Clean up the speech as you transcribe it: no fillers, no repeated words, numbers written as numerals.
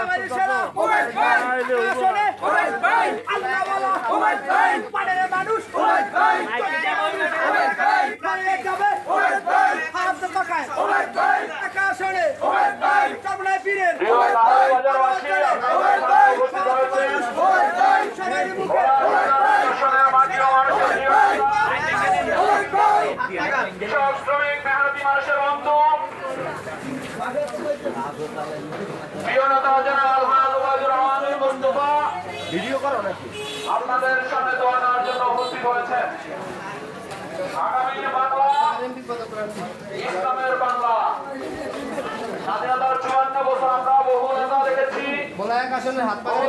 বাঙালি সেরা ওবাইদ ভাই আসলে ওবাইদ ভাই আল্লাহ ওয়ালা ওবাইদ ভাই পাড়ের মানুষ ওবাইদ ভাই ওবাইদ ভাই পাড়ে যাবে ওবাইদ ভাই হাত পাকায় ওবাইদ ভাই টাকা আসলে ওবাইদ ভাই সামনে পীরের ওবাইদ ভাই ওবাইদ ভাই ওবাইদ ভাই সবাই মুখে ওবাইদ ভাই সোনার মাটি ও মানুষের জীবন ওবাইদ ভাই সব শ্রমিক মেহনতি মানুষের বন্ধু প্রিয়নতা জেনারেল হাজুর রহমান মুস্তফা ভিডিও করো নাকি? আপনাদের সামনে দোয়া দেওয়ার জন্য উপস্থিত হয়েছেন। আগামী বাংলা ইসলামের বাংলা। স্বাধীনতার ৫৪ বছর আমরা বহু নেতা দেখেছি, বলা এক আসলে হাত বহু